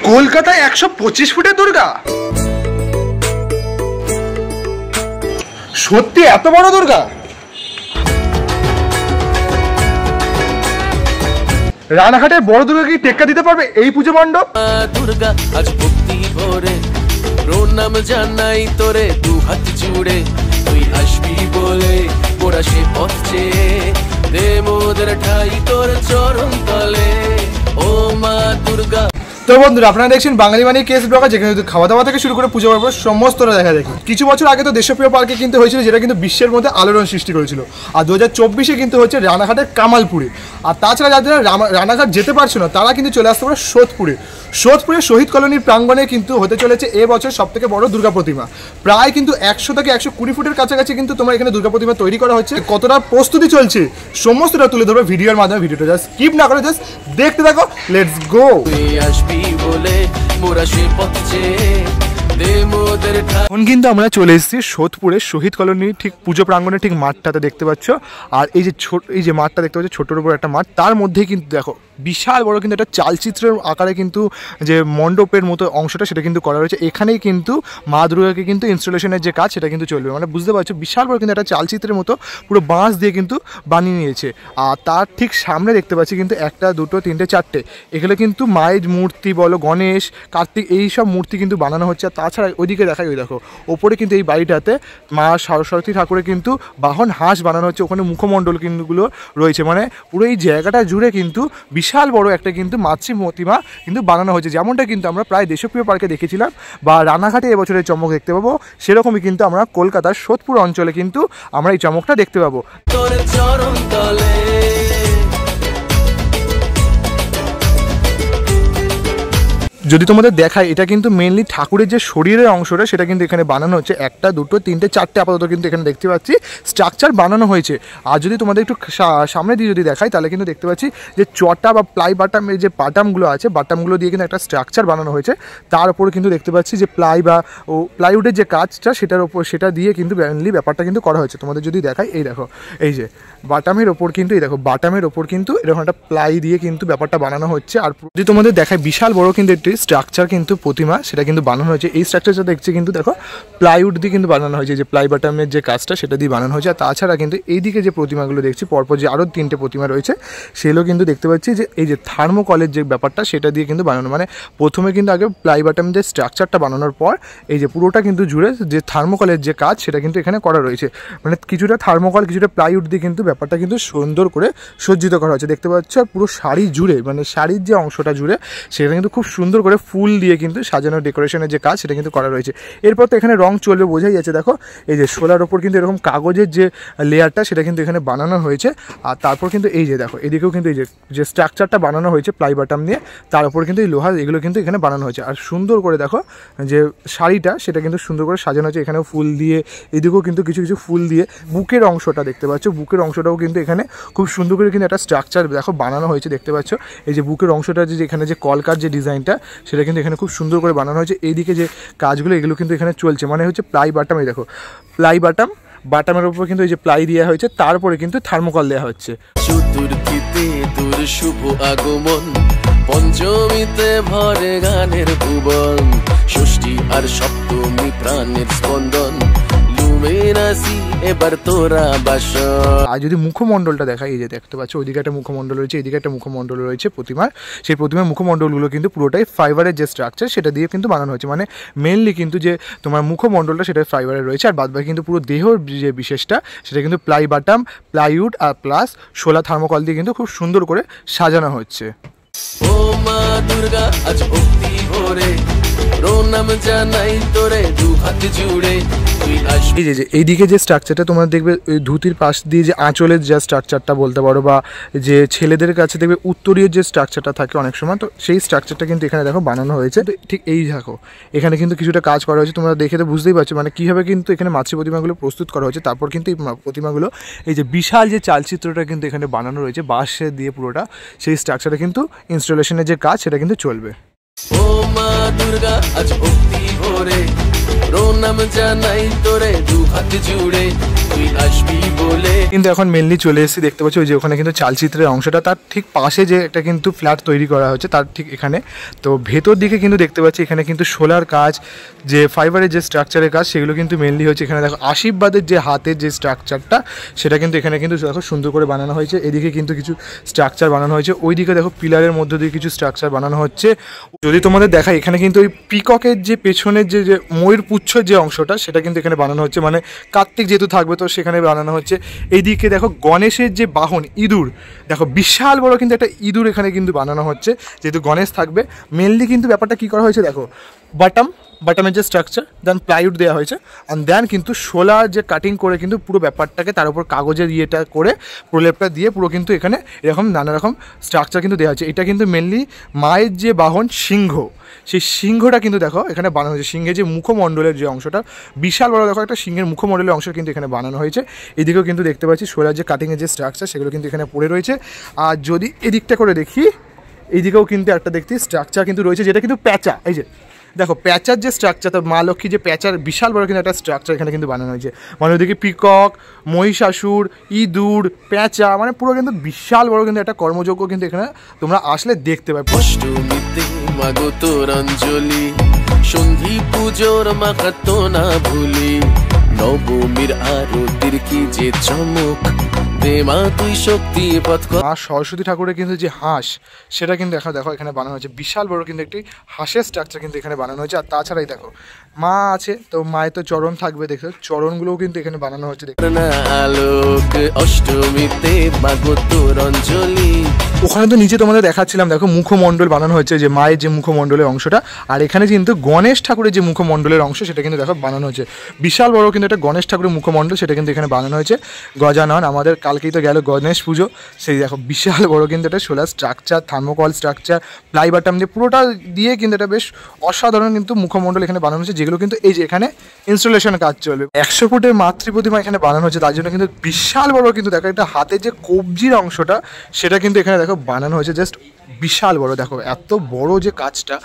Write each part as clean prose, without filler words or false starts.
কলকাতায় 125 ফুটের দুর্গা, সত্যি এত বড় দুর্গা? রানাঘাটের বড় দুর্গা কি টেক্কা দিতে পারবে এই পুজো মণ্ডপ? দুর্গা আজ ভক্তি ভরে প্রণাম জানাই তোরে দু হাত জুড়ে, তুই আসবি বলে মোরা সে পথ চেয়ে দে মোদের ঠাই তোর চরণ তলে, ও মা দুর্গা। তো বন্ধুরা, আপনারা দেখছেন বাঙালি মানে কেস ব্লগার, যেখানে খাওয়া দাওয়া থেকে শুরু করে পুজো পর্ব সমস্তটা দেখা দেখি। কিছু বছর আগে তো দেশপ্রিয় পার্কে কিন্তু হয়েছিল, যেটা কিন্তু বিশ্বের মধ্যে আলোড়ন সৃষ্টি করেছিল। আর 2024-এ কিন্তু হচ্ছে রানাঘাটের কামালপুরে। আর তাছাড়া যারা রানাঘাট যেতে পারছো না, তারা কিন্তু চলে আসতে পারে সোদপুরে। সোদপুরে শহীদ কলোনির প্রাঙ্গণে কিন্তু হতে চলেছে এবছর সবথেকে বড় দুর্গা প্রতিমা। প্রায় কিন্তু 100 থেকে 120 ফুটের কাছাকাছি কিন্তু তোমার এখানে দুর্গা প্রতিমা তৈরি করা হচ্ছে। কতটা প্রস্তুতি চলছে সমস্তটা তুলে ধরবে ভিডিওর মাধ্যমে। ভিডিওটা জাস্ট স্কিপ না করে জাস্ট দেখতে থাকো। Let's go. এখন কিন্তু আমরা চলে এসেছি সোদপুরে শহীদ কলোনির ঠিক পুজো প্রাঙ্গণে ঠিক মাঠটাতে দেখতে পাচ্ছ। আর এই যে মাঠটা দেখতে পাচ্ছ, ছোটোর উপর একটা মাঠ, তার মধ্যেই কিন্তু দেখো বিশাল বড় কিন্তু একটা চালচিত্রের আকারে কিন্তু যে মণ্ডপের মতো অংশটা সেটা কিন্তু করা রয়েছে। এখানেই কিন্তু মা দুর্গাকে কিন্তু ইনস্টলেশনের যে কাজ সেটা কিন্তু চলবে। মানে বুঝতে পারছো বিশাল বড় কিন্তু একটা চালচিত্রের মতো পুরো বাঁশ দিয়ে কিন্তু বানিয়ে নিয়েছে। আর তার ঠিক সামনে দেখতে পাচ্ছি কিন্তু 1, 2, 3, 4 এখানে কিন্তু মায়ের মূর্তি বলো, গণেশ, কার্তিক, এই সব মূর্তি কিন্তু বানানো হচ্ছে। আর তাছাড়া ওইদিকে দেখাই, ওই দেখো ওপরে কিন্তু এই বাড়িটাতে মা সরস্বতী ঠাকুরের কিন্তু বাহন হাঁস বানানো হচ্ছে। ওখানে মুখমণ্ডল কিন্তুগুলো রয়েছে। মানে পুরো এই জায়গাটা জুড়ে কিন্তু বিশাল বড় একটা কিন্তু মাতৃ প্রতিমা কিন্তু বানানো হয়েছে, যেমনটা কিন্তু আমরা প্রায় দেশপ্রিয় পার্কে দেখেছিলাম বা রানাঘাটে এবছরের চমক দেখতে পাবো। সেরকমই কিন্তু আমরা কলকাতার সোদপুর অঞ্চলে কিন্তু আমরা এই চমকটা দেখতে পাবো। যদি তোমাদের দেখায়, এটা কিন্তু মেনলি ঠাকুরের যে শরীরের অংশটা সেটা কিন্তু এখানে বানানো হচ্ছে। 1, 2, 3, 4 আপাতত কিন্তু এখানে দেখতে পাচ্ছি স্ট্রাকচার বানানো হয়েছে। আর যদি তোমাদের একটু সামনে দিয়ে যদি দেখাই, তাহলে কিন্তু দেখতে পাচ্ছি যে চটা বা প্লাই বাটামের যে বাটামগুলো আছে, বাটামগুলো দিয়ে কিন্তু একটা স্ট্রাকচার বানানো হয়েছে। তার উপরে কিন্তু দেখতে পাচ্ছি যে প্লাইউডের যে কাজটা সেটা দিয়ে কিন্তু মেনলি ব্যাপারটা কিন্তু করা হয়েছে। তোমাদের যদি দেখাই, এই দেখো এই যে বাটামের ওপর কিন্তু এই দেখো বাটামের ওপর কিন্তু এরকম একটা প্লাই দিয়ে কিন্তু ব্যাপারটা বানানো হচ্ছে। আর যদি তোমাদের দেখায় বিশাল বড় কিন্তু একটি স্ট্রাকচার কিন্তু প্রতিমা সেটা কিন্তু বানানো হয়েছে। এই স্ট্রাকচারটা দেখছি কিন্তু দেখো প্লাইউড দিয়ে কিন্তু বানানো হয়েছে, যে প্লাই বাটামের যে কাজটা সেটা দিয়ে বানানো হয়েছে। আর তাছাড়া কিন্তু এইদিকে যে প্রতিমাগুলো দেখছি পরপর যে আরও 3টে প্রতিমা রয়েছে, সেগুলো কিন্তু দেখতে পাচ্ছি যে এই যে থার্মোকলের যে ব্যাপারটা সেটা দিয়ে কিন্তু বানানো। মানে প্রথমে কিন্তু আগে প্লাই বাটামের যে স্ট্রাকচারটা বানানোর পর এই যে পুরোটা কিন্তু জুড়ে যে থার্মোকলের যে কাজ সেটা কিন্তু এখানে করা রয়েছে। মানে কিছুটা থার্মোকল কিছুটা প্লাইউড দিয়ে কিন্তু ব্যাপারটা কিন্তু সুন্দর করে সজ্জিত করা হয়েছে দেখতে পাচ্ছ। আর পুরো শাড়ি জুড়ে, মানে শাড়ির যে অংশটা জুড়ে সেটা কিন্তু খুব সুন্দর করে ফুল দিয়ে কিন্তু সাজানো ডেকোরেশনের যে কাজ সেটা কিন্তু করা রয়েছে। এরপর তো এখানে রং চলবে, বোঝাই যাচ্ছে। দেখো এই যে শোলার ওপর কিন্তু এরকম কাগজের যে লেয়ারটা সেটা কিন্তু এখানে বানানো হয়েছে। আর তারপর কিন্তু এই যে দেখো এদিকেও কিন্তু এই যে স্ট্রাকচারটা বানানো হয়েছে প্লাই বাটাম দিয়ে, তার উপর কিন্তু এই লোহার এগুলো কিন্তু এখানে বানানো হয়েছে। আর সুন্দর করে দেখো যে শাড়িটা সেটা কিন্তু সুন্দর করে সাজানো হয়েছে, এখানেও ফুল দিয়ে, এদিকেও কিন্তু কিছু কিছু ফুল দিয়ে। বুকের অংশটা দেখতে পাচ্ছ, বুকের অংশটাও কিন্তু এখানে খুব সুন্দর করে কিন্তু একটা স্ট্রাকচার দেখো বানানো হয়েছে দেখতে পাচ্ছ। এই যে বুকের অংশটা যে এখানে যে কলকার যে ডিজাইনটা সেটা কিন্তু এখানে খুব সুন্দর করে বানানো হয়েছে। এইদিকে যে কাজগুলো এগুলো কিন্তু এখানে চলছে। মানে হচ্ছে প্লাই বাটাম, এই দেখো প্লাই বাটামের উপর কিন্তু এই যে প্লাই দেওয়া হয়েছে, তারপরে কিন্তু থার্মোকল দেওয়া হচ্ছে। চতুর্থীতে তোর শুভ আগমন, পঞ্চমীতে ভরে গানের ভুবন, ষষ্ঠী আর সপ্তমী প্রাণের স্পন্দন, এবার তোরা বাস। আর যদি মুখমণ্ডলটা দেখাই, এই যে দেখতে পাচ্ছ ওইদিকে একটা মুখমণ্ডল রয়েছে, এদিকে একটা মুখমণ্ডল রয়েছে প্রতিমার। সেই প্রতিমার মুখমণ্ডলগুলো কিন্তু পুরোটাই ফাইবারের যে স্ট্রাকচার সেটা দিয়ে কিন্তু বানানো হয়েছে। মানে মেনলি কিন্তু যে তোমার মুখমণ্ডলটা সেটা ফাইবারের রয়েছে, আর বাদবাকি কিন্তু পুরো দেহর যে বিশেষটা সেটা কিন্তু প্লাই বাটাম, প্লাইউড আর প্লাস শোলা থার্মোকল দিয়ে কিন্তু খুব সুন্দর করে সাজানো হচ্ছে। ও মা দুর্গা আজ ভক্তি ভরে প্রণাম জানাই তোরে দু হাত জুড়ে, তুই আসবি। এই যে এইদিকে যে স্ট্রাকচারটা তোমরা দেখবে ওই ধুতির পাশ দিয়ে যে আঁচলের যে স্ট্রাকচারটা বলতে পারো, বা যে ছেলেদের কাছে দেখবে উত্তরীয় যে স্ট্রাকচারটা থাকে অনেক সময়, তো সেই স্ট্রাকচারটা কিন্তু এখানে দেখো বানানো হয়েছে। তো ঠিক এই দেখো এখানে কিন্তু কিছুটা কাজ করা হয়েছে, তোমরা দেখে তো বুঝতেই পারছো মানে কীভাবে কিন্তু এখানে মাতৃ প্রতিমাগুলো প্রস্তুত করা হয়েছে। তারপর কিন্তু এই প্রতিমাগুলো এই যে বিশাল যে চালচিত্রটা কিন্তু এখানে বানানো রয়েছে বাঁশে দিয়ে পুরোটা, সেই স্ট্রাকচারটা কিন্তু ইনস্টলেশনের যে কাজ সেটা কিন্তু চলবে। ও মা দুর্গা আজ ভক্তি ভরে প্রণাম জানাই তোরে দু হাত জুড়ে, তুই আসবি বলে। কিন্তু এখন মেনলি চলে এসেছি, দেখতে পাচ্ছি ওই যে ওখানে কিন্তু চালচিত্রের অংশটা, তার ঠিক পাশে যে একটা কিন্তু ফ্ল্যাট তৈরি করা হচ্ছে তার ঠিক এখানে। তো ভেতর দিকে কিন্তু দেখতে পাচ্ছি এখানে কিন্তু সোলার কাজ, যে ফাইবারের যে স্ট্রাকচারের কাজ সেগুলো কিন্তু মেনলি হচ্ছে। এখানে দেখো আশীর্বাদের যে হাতের যে স্ট্রাকচারটা সেটা কিন্তু এখানে কিন্তু দেখো সুন্দর করে বানানো হয়েছে। এদিকে কিন্তু কিছু স্ট্রাকচার বানানো হয়েছে, ওইদিকে দেখো পিলারের মধ্যে দিয়ে কিছু স্ট্রাকচার বানানো হচ্ছে। যদি তোমাদের দেখায় এখানে কিন্তু ওই পিককের যে পেছনের যে ময়ূর পুচ্ছের যে অংশটা সেটা কিন্তু এখানে বানানো হচ্ছে, মানে কার্তিক যেহেতু থাকবে তো সেখানে বানানো হচ্ছে। এইদিকে দেখো গণেশের যে বাহন ইঁদুর, দেখো বিশাল বড় কিন্তু একটা ইঁদুর এখানে কিন্তু বানানো হচ্ছে, যেহেতু গণেশ থাকবে। মেনলি কিন্তু ব্যাপারটা কী করা হয়েছে দেখো, বাটামের যে স্ট্রাকচার, দেন প্লাইউড দেওয়া হয়েছে, অ্যান্ড দেন কিন্তু সোলার যে কাটিং করে কিন্তু পুরো ব্যাপারটাকে তার উপর কাগজের ইয়েটা করে প্রলেপটা দিয়ে পুরো কিন্তু এখানে এরকম নানা রকম স্ট্রাকচার কিন্তু দেওয়া হচ্ছে। এটা কিন্তু মেনলি মায়ের যে বাহন সিংহ, সেই সিংহটা কিন্তু দেখো এখানে বানানো হয়েছে। সিংহের যে মুখমণ্ডলের যে অংশটা বিশাল বড়, দেখো একটা সিংহের মুখমণ্ডলের অংশ কিন্তু এখানে বানানো হয়েছে। এদিকেও কিন্তু দেখতে পাচ্ছি সোলার যে কাটিংয়ের যে স্ট্রাকচার সেগুলো কিন্তু এখানে পড়ে রয়েছে। আর যদি এদিকটা করে দেখি, এইদিকেও কিন্তু একটা দেখতে স্ট্রাকচার কিন্তু রয়েছে, যেটা কিন্তু প্যাঁচা। এই যে দেখো প্যাঁচার যে স্ট্রাকচার, তো মা লক্ষ্মী যে প্যাঁচার বিশাল বড় কিন্তু একটা স্ট্রাকচার এখানে কিন্তু বানানো হয়েছে। মানে ওদিকে পিকক, মহিষাসুর, ইঁদুর, প্যাঁচা, মানে পুরো কিন্তু বিশাল বড় কিন্তু একটা কর্মযজ্ঞ কিন্তু এখানে তোমরা আসলে দেখতে পাবে। অষ্টমীতে মাগো তোর অঞ্জলি, সন্ধি পুজোর মাখাতো না ভুলি, নবমীর আরতির কি যে চমক, দে মা তুই শক্তি পথ। মা সরস্বতী ঠাকুরের কিন্তু যে হাঁস সেটা কিন্তু এখন দেখো এখানে বানানো হয়েছে, বিশাল বড় কিন্তু একটি হাঁসের স্ট্রাকচার কিন্তু এখানে বানানো হয়েছে। আর তাছাড়াই দেখো মা আছে, তো মায়ের তো চরণ থাকবে, দেখো চরণগুলোও কিন্তু এখানে বানানো হচ্ছে। আলোক অষ্টমীতে মাগো তোর অঞ্জলি। ওখানে তো নিচে তোমাদের দেখাচ্ছিলাম, দেখো মুখমণ্ডল বানানো হচ্ছে, যে মায়ের যে মুখমণ্ডলের অংশটা। আর এখানে কিন্তু গণেশ ঠাকুরের যে মুখমণ্ডলের অংশ সেটা কিন্তু দেখো বানানো হয়েছে, বিশাল বড় কিন্তু একটা গণেশ ঠাকুরের মুখমণ্ডল, সেটা কিন্তু এখানে বানানো হয়েছে। গজানন, আমাদের কালকেই তো গেল গণেশ পুজো, সেই দেখো বিশাল বড় কিন্তু একটা solar structure, thermocol structure, ply বাটাম দিয়ে পুরোটা দিয়ে কিন্তু এটা বেশ অসাধারণ কিন্তু মুখমণ্ডল এখানে বানানো হচ্ছে, যেগুলো কিন্তু এই যে এখানে ইনস্টলেশন কাজ চলবে। 100 ফুটের মাতৃ প্রতিমা এখানে বানানো হচ্ছে, তার জন্য কিন্তু বিশাল বড় কিন্তু দেখো একটা হাতের যে কবজির অংশটা সেটা কিন্তু এখানে দেখো বানানো হয়েছে, জাস্ট বিশাল বড়, দেখো এত বড় যে কাজটা।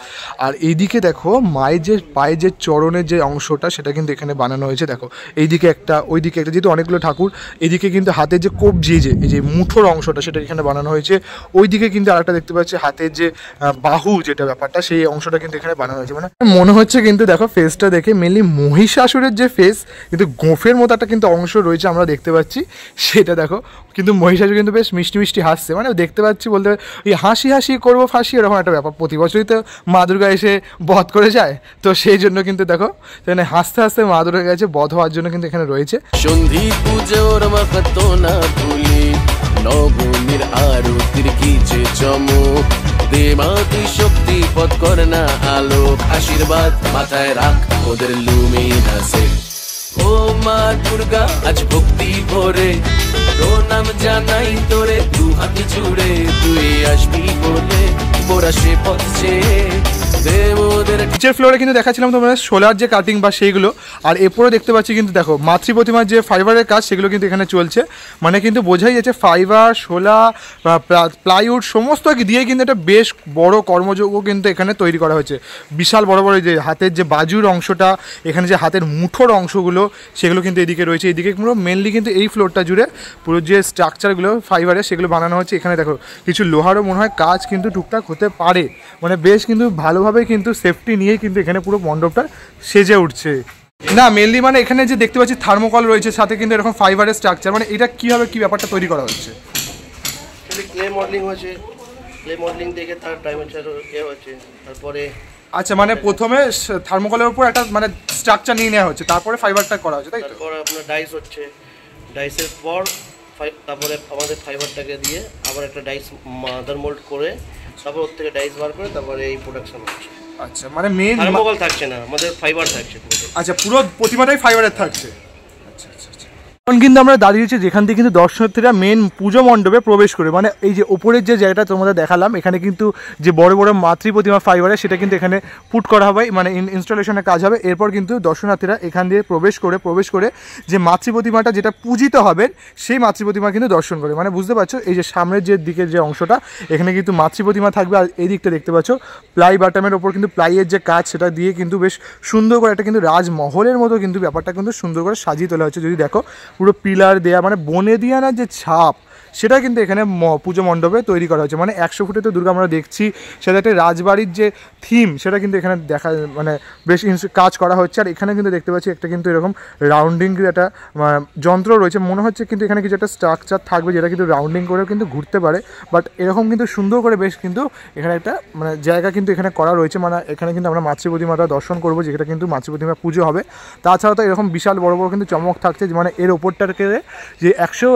আর এইদিকে দেখো মায়ের যে পায়ের যে চরণের যে অংশটা সেটা কিন্তু এখানে বানানো হয়েছে, দেখো এইদিকে একটা ওইদিকে একটা, যেহেতু অনেকগুলো ঠাকুর। এদিকে কিন্তু হাতের যে কবজি, এই যে মুঠোর অংশটা সেটা এখানে বানানো হয়েছে। ওইদিকে কিন্তু আরেকটা দেখতে পাচ্ছি হাতের যে বাহু যেটা ব্যাপারটা, সেই অংশটা কিন্তু এখানে বানানো হয়েছে। মানে মনে হচ্ছে কিন্তু দেখো ফেসটা দেখে মেনলি মহিষাসুরের যে ফেস, কিন্তু গোঁফের মতো একটা কিন্তু অংশ রয়েছে আমরা দেখতে পাচ্ছি, সেটা দেখো। কিন্তু মহিষাসুর কিন্তু বেশ মিষ্টি মিষ্টি হাসছে, মানে দেখতে পাচ্ছি বলতে ওই হাসি হাসি করবো ফাঁসি এরকম একটা ব্যাপার। প্রতি বছরই তো মা দুর্গা এসে বধ করে যায়, তো সেই জন্য কিন্তু দেখো এখানে হাসতে হাসতে মা দুর্গা গেছে বধ হওয়ার জন্য কিন্তু এখানে রয়েছে। সন্ধি পুজোর মাখাতো না ভুলি, নবমীর আরতির কি যে চমক, দে মা তুই শক্তি পথ কর না আলোক, আশীর্বাদ মাথায় রাখ ওদের লুমিনাসে। ও মা দুর্গা আজ ভক্তি ভরে প্রণাম জানাই তোরে, দু হাত জুড়ে তুই আসবি বলে, মোরা সে পথ চেয়ে নিচের ফ্লোরে কিন্তু দেখাচ্ছিলাম তোমাদের সোলার যে কাটিং বা সেইগুলো। আর এরপরে দেখতে পাচ্ছি কিন্তু দেখো মাতৃ প্রতিমার যে ফাইবারের কাজ সেগুলো কিন্তু এখানে চলছে, মানে কিন্তু বোঝাই যাচ্ছে ফাইবার, শোলা, প্লাইউড সমস্ত দিয়ে কিন্তু একটা বেশ বড় কর্মযজ্ঞ কিন্তু এখানে তৈরি করা হয়েছে। বিশাল বড় বড় যে হাতের যে বাজুর অংশটা, এখানে যে হাতের মুঠোর অংশগুলো সেগুলো কিন্তু এদিকে রয়েছে। এদিকে পুরো মেনলি কিন্তু এই ফ্লোরটা জুড়ে পুরো যে স্ট্রাকচারগুলো ফাইবারের সেগুলো বানানো হচ্ছে। এখানে দেখো কিছু লোহারও মনে হয় কাজ কিন্তু টুকটাক হতে পারে, মানে বেশ কিন্তু ভালোভাবে কিন্তু সেফটি নিয়েই কিন্তু এখানে পুরো মণ্ডপটা সেজে উঠছে। না মেনলি মানে এখানে যে দেখতে পাচ্ছি থার্মোকল রয়েছে, সাথে কিন্তু এরকম ফাইবারের স্ট্রাকচার, মানে এটা কীভাবে কী ব্যাপারটা তৈরি করা হচ্ছে? ক্লে মডেলিং হয়েছে, ক্লে মডেলিং দেখে তার ডাইমেনশন হচ্ছে, তারপরে আচ্ছা মানে প্রথমে থার্মোকলের উপর একটা মানে স্ট্রাকচার নিয়ে নেওয়া হচ্ছে, তারপরে ফাইবারটা করা হচ্ছে, তাই তো? তারপর আপনার ডাইস হচ্ছে, ডাইসের পর তারপরে আমাদের ফাইবারটাকে দিয়ে আবার একটা ডাইস মাদার মোল্ড করে তারপর ওর থেকে ডাইস বার করে তারপরে এই প্রোডাকশন হচ্ছে। আচ্ছা মানে মেন থার্মোকল থাকছে না, আমাদের ফাইবার থাকছে। আচ্ছা পুরো প্রতিমাটাই ফাইবারের থাকছে। আচ্ছা আচ্ছা আচ্ছা। এখন কিন্তু আমরা দাঁড়িয়েছি যেখান থেকে কিন্তু দর্শনার্থীরা মেন পুজো মণ্ডপে প্রবেশ করে, মানে এই যে ওপরের যে জায়গাটা তোমাদের দেখালাম, এখানে কিন্তু যে বড় বড় মাতৃ প্রতিমা ফাইবারের সেটা কিন্তু এখানে পুট করা হবে, মানে ইনস্টলেশনের কাজ হবে। এরপর কিন্তু দর্শনার্থীরা এখান দিয়ে প্রবেশ করে যে মাতৃ প্রতিমাটা যেটা পূজিত হবে সেই মাতৃ প্রতিমা কিন্তু দর্শন করে। মানে বুঝতে পারছো এই যে সামনের যে দিকের যে অংশটা এখানে কিন্তু মাতৃ প্রতিমা থাকবে, আর এই দিকটা দেখতে পাচ্ছ প্লাই বাটামের ওপর কিন্তু প্লাইয়ের যে কাজ সেটা দিয়ে কিন্তু বেশ সুন্দর করে একটা কিন্তু রাজমহলের মতো কিন্তু ব্যাপারটা কিন্তু সুন্দর করে সাজিয়ে তোলা হচ্ছে। যদি দেখো পুরো পিলার দেয়া, মানে বনে দিয়া না যে ছাপ সেটা কিন্তু এখানে পুজো মণ্ডপে তৈরি করা হয়েছে। মানে 100 ফুটে তো দুর্গা আমরা দেখছি, সেটা একটা রাজবাড়ির যে থিম সেটা কিন্তু এখানে দেখা মানে বেশ কাজ করা হচ্ছে। আর এখানে কিন্তু দেখতে পাচ্ছি একটা কিন্তু এরকম রাউন্ডিং একটা যন্ত্র রয়েছে, মনে হচ্ছে কিন্তু এখানে কিছু একটা স্ট্রাকচার থাকবে যেটা কিন্তু রাউন্ডিং করেও কিন্তু ঘুরতে পারে। বাট এরকম কিন্তু সুন্দর করে বেশ কিন্তু এখানে একটা মানে জায়গা কিন্তু এখানে করা রয়েছে। মানে এখানে কিন্তু আমরা মাতৃ প্রতিমাটা দর্শন করবো, যেটা কিন্তু মাতৃ প্রতিমা পুজো হবে। তাছাড়া তো এরকম বিশাল বড় বড় কিন্তু চমক থাকছে, মানে এর ওপরটাকে যে 100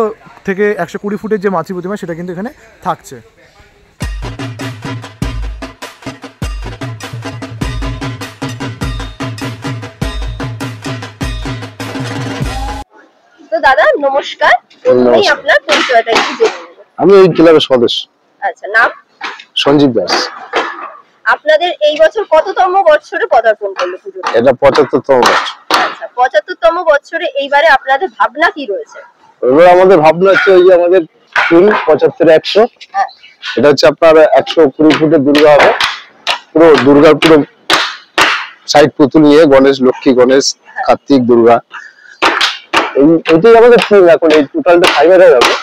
থেকে 120 ফুটের যে মাতৃ প্রতিমা সেটা কিন্তু এখানে থাকছে। তো দাদা নমস্কার, প্রথমেই আপনার পরিচয়টা একটু জেনে নেব। আমি এই ক্লাবের সদস্য। আচ্ছা, নাম? সঞ্জীব দাস। আপনাদের এই বছর কততম বছরে পদার্পণ করলো পুজো? এটা 75তম বছর। আচ্ছা, 75তম বছরে এইবারে আপনাদের ভাবনা কি রয়েছে? এবার আমাদের ভাবনা হচ্ছে ওই যে আমাদের 75-100, এটা হচ্ছে আপনার 120 ফুটের দুর্গা হবে। পুরো দুর্গার পুরো সাইড পুতুল নিয়ে গণেশ, লক্ষ্মী, গণেশ, কার্তিক, দুর্গা, এইটাই আমাদের থিম। এখন এই টোটালটা ফাইবারে হবে।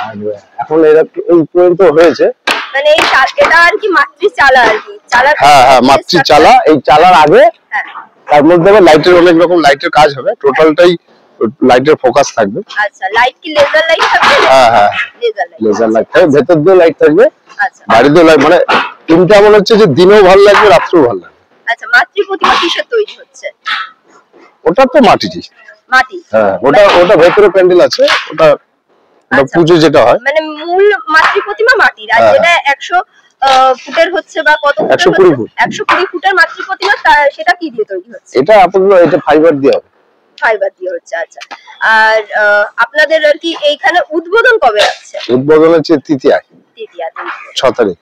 আর এখন এরা এই পর্যন্ত হয়েছে, মানে এই এটা আর কি মাতৃ চালা আর কি চালা। হ্যাঁ মাতৃ চালা। এই চালার আগে তার মধ্যে আবার লাইটের অনেক রকম লাইটের কাজ হবে, টোটালটাই লাইটের ফোকাস থাকবে। আচ্ছা, লাইট কি লেজার লাইট থাকবে? হ্যাঁ লেজার লাইট থাকবে, ভেতর দিয়ে লাইট থাকবে, আচ্ছা বাইরে দিয়ে লাইট। মানে তিনটা এমন হচ্ছে যে দিনেও ভালো লাগবে, রাত্রেও ভালো লাগবে। আচ্ছা, মাতৃ প্রতিমা কিসের তৈরি হচ্ছে? ওটা তো মাটিরই। মাটি? হ্যাঁ, ওটা ভেতরে প্যান্ডেল আছে, ওটা পুজো যেটা হয়। মানে মূল মাতৃ প্রতিমা মাটির, আর যেটা 100 ফুটের হচ্ছে বা কত 120 ফুট, 120 ফুটের মাতৃ প্রতিমা সেটা কি দিয়ে তৈরি হচ্ছে? এটা আপনাদের এটা ফাইবার দিয়ে হবে। ফাইবার দিয়ে হচ্ছে। আচ্ছা, আর আপনাদের আর কি এইখানে উদ্বোধন কবে আছে? উদ্বোধন হচ্ছে তৃতীয়ায়, 6 তারিখ।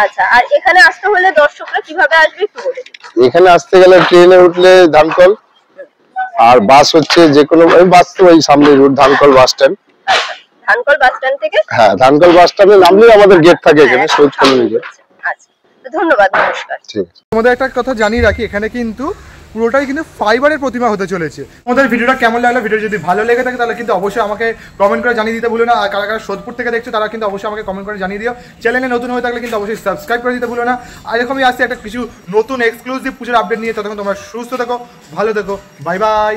আচ্ছা, আর এখানে আসতে হলে দর্শকরা কিভাবে আসবে একটু বলে দিন। এখানে আসতে গেলে ট্রেনে উঠলে ধানকল, আর বাস হচ্ছে যে কোনো বাস, তো এই সামনে root ধানকল bus stand. ধানকল bus stand থেকে? হ্যাঁ, ধানকল বাস স্ট্যান্ডে নামলেই আমাদের গেট থাকে এখানে, শহীদ কলোনি গেট। আচ্ছা, ধন্যবাদ, নমস্কার। ঠিক আছে। তোমাদের একটা কথা জানিয়ে রাখি, এখানে কিন্তু পুরোটাই কিন্তু ফাইবারের প্রতিমা হতে চলেছে। তোমাদের ভিডিওটা কেমন লাগলো? ভিডিও যদি ভালো লেগে থাকে তাহলে কিন্তু অবশ্যই আমাকে কমেন্ট করে জানিয়ে দিতে ভুলো না। আর কারা কারা সোদপুর থেকে দেখছো তারা কিন্তু অবশ্যই আমাকে কমেন্ট করে জানিয়ে দিও। চ্যানেলে নতুন হয়ে থাকলে কিন্তু অবশ্যই সাবস্ক্রাইব করে দিতে ভুলো না। আর এরকমই আসছে একটা কিছু নতুন এক্সক্লুসিভ পুজোর আপডেট নিয়ে। ততক্ষণ তোমরা সুস্থ থেকো, ভালো থেকো, বাই বাই।